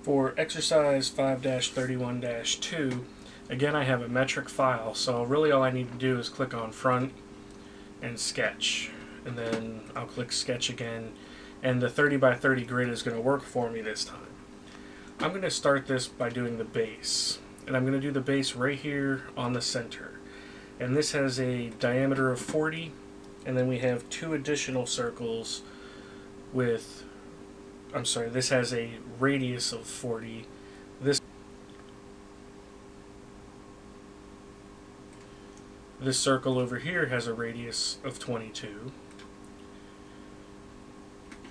For exercise 5-31-2, again I have a metric file, so really all I need to do is click on front and sketch, and then I'll click sketch again, and the 30 by 30 grid is going to work for me this time. I'm going to start this by doing the base, and I'm going to do the base right here on the center, and this has a diameter of 40, and then we have two additional circles with, this has a radius of 40. This circle over here has a radius of 22.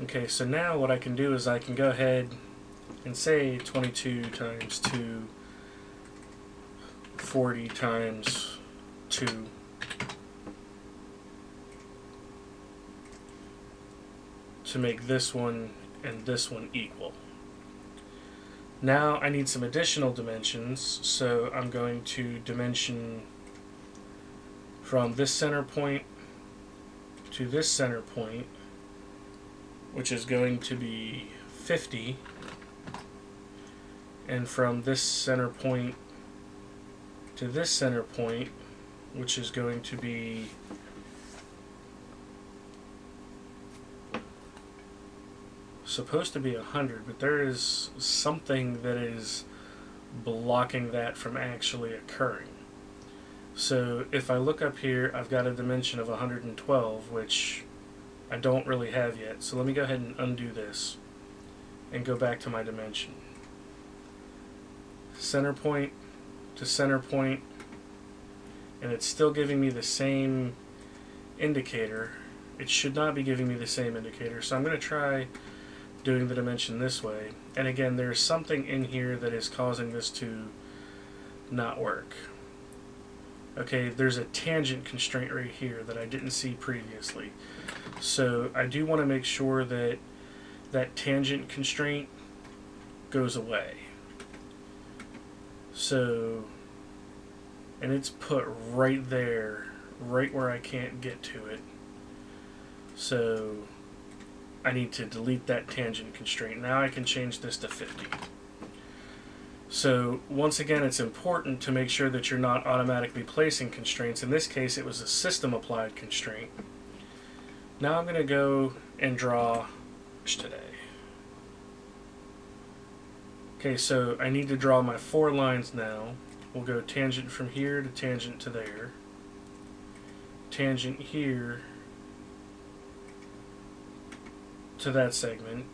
Okay, so now what I can do is I can go ahead and say 22 times 2, 40 times 2. To make this one and this one equal. Now I need some additional dimensions, so I'm going to dimension from this center point to this center point, which is going to be 50, and from this center point to this center point, which is going to be supposed to be 100, but there is something that is blocking that from actually occurring. So if I look up here, I've got a dimension of 112, which I don't really have yet. So let me go ahead and undo this and go back to my dimension. Center point to center point, and it's still giving me the same indicator. It should not be giving me the same indicator, so I'm going to try doing the dimension this way. And again, there's something in here that is causing this to not work. Okay, there's a tangent constraint right here that I didn't see previously. So I do want to make sure that that tangent constraint goes away. So, and it's put right there, right where I can't get to it. So I need to delete that tangent constraint. Now I can change this to 50. So once again, it's important to make sure that you're not automatically placing constraints. In this case, it was a system applied constraint. Now I'm going to go and draw today. Okay, so I need to draw my 4 lines now. We'll go tangent from here to tangent to there. Tangent here to that segment.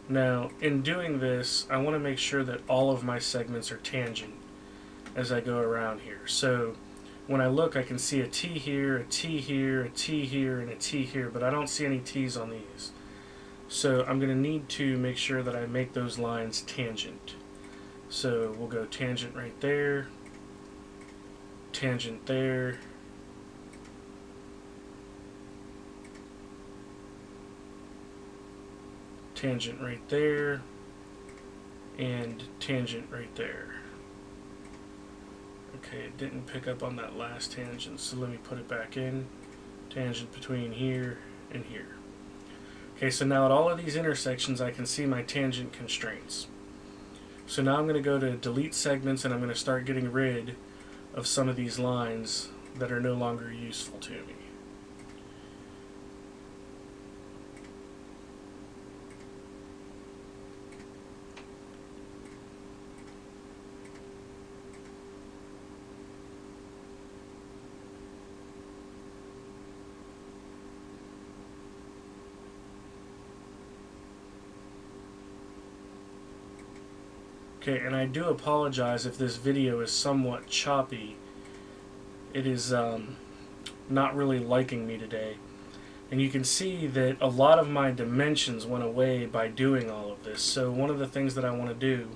Now, in doing this, I want to make sure that all of my segments are tangent as I go around here. So when I look, I can see a T here, a T here, a T here, and a T here, but I don't see any T's on these. So I'm going to need to make sure that I make those lines tangent. So we'll go tangent right there, tangent there, tangent right there, and tangent right there. Okay, it didn't pick up on that last tangent, so let me put it back in. Tangent between here and here. Okay, so now at all of these intersections I can see my tangent constraints. So now I'm going to go to delete segments, and I'm going to start getting rid of some of these lines that are no longer useful to me. Okay, and I do apologize if this video is somewhat choppy. It is not really liking me today. And you can see that a lot of my dimensions went away by doing all of this. So one of the things that I want to do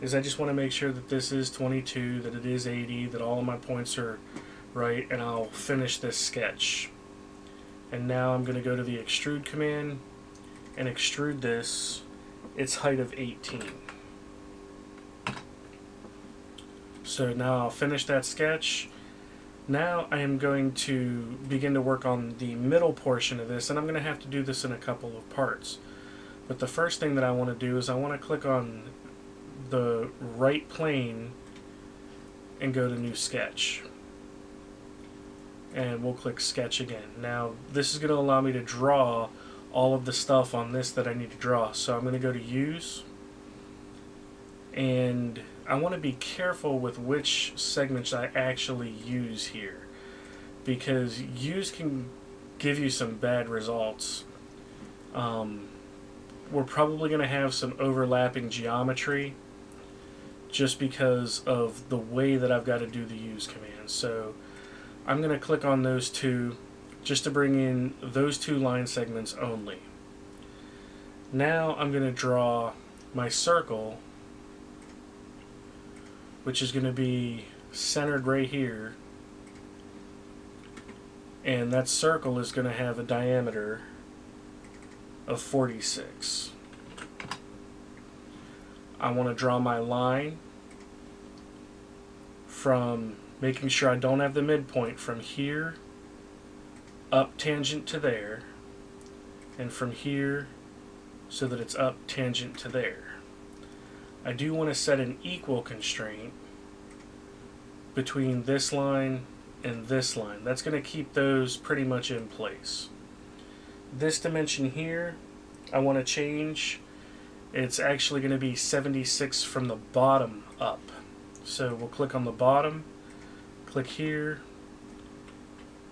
is I just want to make sure that this is 22, that it is 80, that all of my points are right, and I'll finish this sketch. And now I'm going to go to the extrude command and extrude this, its height of 18. So now I'll finish that sketch, Now I am going to begin to work on the middle portion of this, and I'm going to have to do this in a couple of parts. But the first thing that I want to do is I want to click on the right plane and go to New Sketch. And we'll click Sketch again. Now this is going to allow me to draw all of the stuff on this that I need to draw. So I'm going to go to Use, and I want to be careful with which segments I actually use here, because use can give you some bad results. We're probably going to have some overlapping geometry just because of the way that I've got to do the use command. So I'm going to click on those two just to bring in those two line segments only. Now I'm going to draw my circle, which is going to be centered right here, and that circle is going to have a diameter of 46. I want to draw my line from making sure I don't have the midpoint from here up tangent to there, and from here so that it's up tangent to there. I do want to set an equal constraint between this line and this line. That's going to keep those pretty much in place. This dimension here I want to change. It's actually going to be 76 from the bottom up. So we'll click on the bottom, click here,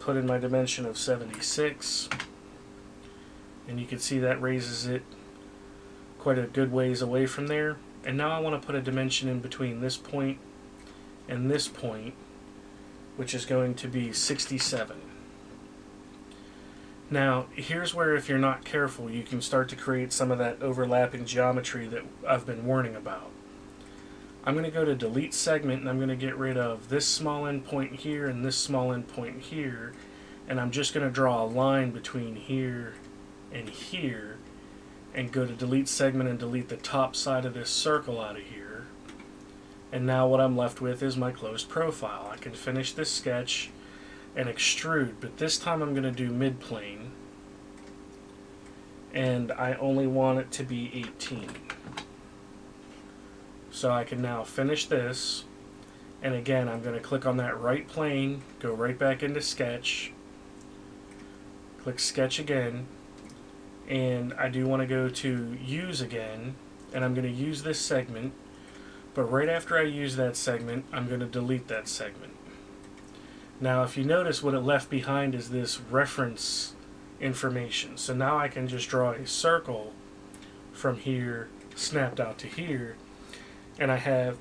put in my dimension of 76, and you can see that raises it quite a good ways away from there. And now I want to put a dimension in between this point and this point, which is going to be 67. Now, here's where, if you're not careful, you can start to create some of that overlapping geometry that I've been warning about. I'm going to go to Delete Segment, and I'm going to get rid of this small end point here and this small end point here, and I'm just going to draw a line between here and here, and go to Delete Segment and delete the top side of this circle out of here. And now what I'm left with is my closed profile. I can finish this sketch and extrude, but this time I'm going to do mid-plane, and I only want it to be 18. So I can now finish this, and again I'm going to click on that right plane, go right back into Sketch, click Sketch again, and I do want to go to Use again, and I'm going to use this segment, but right after I use that segment I'm going to delete that segment. Now if you notice, what it left behind is this reference information. So now I can just draw a circle from here snapped out to here, and I have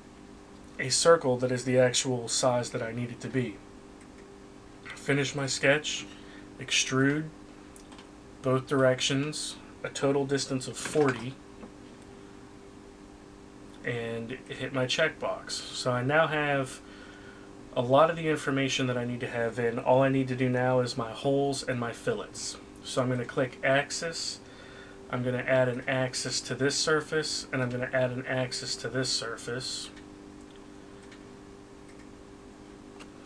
a circle that is the actual size that I need it to be. Finish my sketch, extrude both directions, a total distance of 40, and hit my checkbox. So I now have a lot of the information that I need to have in. All I need to do now is my holes and my fillets. So I'm going to click Axis, I'm going to add an axis to this surface, and I'm going to add an axis to this surface.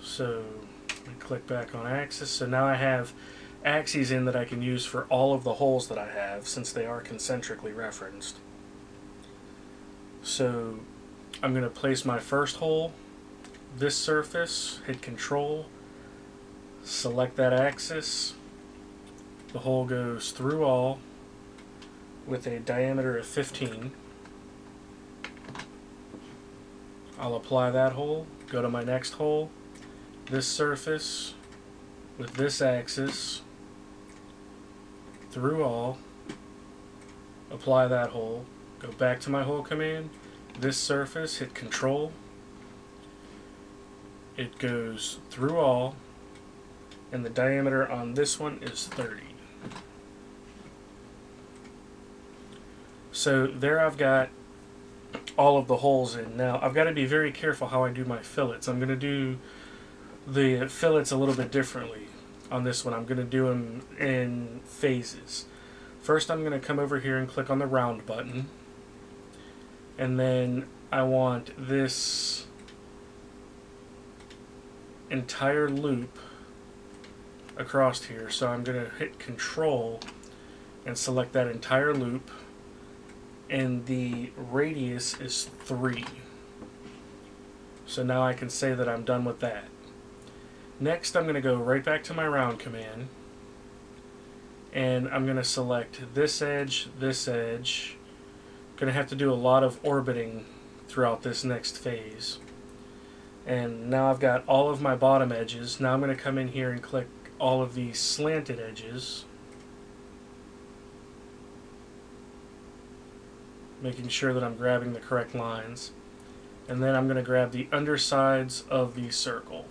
So I click back on Axis. So now I have axes in that I can use for all of the holes that I have, since they are concentrically referenced. So I'm going to place my first hole, this surface, hit Control, select that axis. The hole goes through all with a diameter of 15. I'll apply that hole, go to my next hole, this surface with this axis, through all, apply that hole, go back to my hole command, this surface, hit Control, it goes through all, and the diameter on this one is 30. So there I've got all of the holes in. Now I've got to be very careful how I do my fillets. I'm going to do the fillets a little bit differently on this one. I'm going to do them in phases. First I'm going to come over here and click on the round button, and then I want this entire loop across here. So I'm going to hit Control and select that entire loop, and the radius is 3. So now I can say that I'm done with that. Next, I'm going to go right back to my round command, and I'm going to select this edge, this edge. I'm going to have to do a lot of orbiting throughout this next phase. And now I've got all of my bottom edges. Now I'm going to come in here and click all of these slanted edges, making sure that I'm grabbing the correct lines. And then I'm going to grab the undersides of the circle.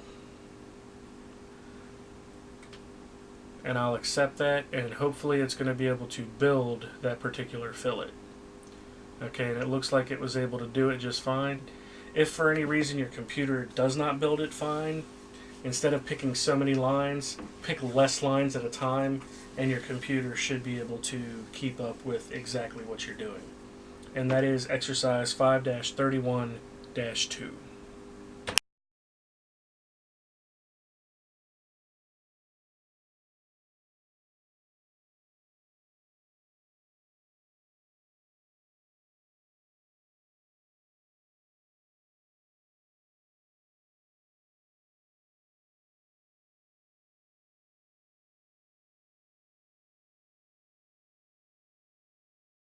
And I'll accept that, and hopefully it's going to be able to build that particular fillet. Okay, and it looks like it was able to do it just fine. If for any reason your computer does not build it fine, instead of picking so many lines, pick less lines at a time, and your computer should be able to keep up with exactly what you're doing. And that is exercise 5-31-2.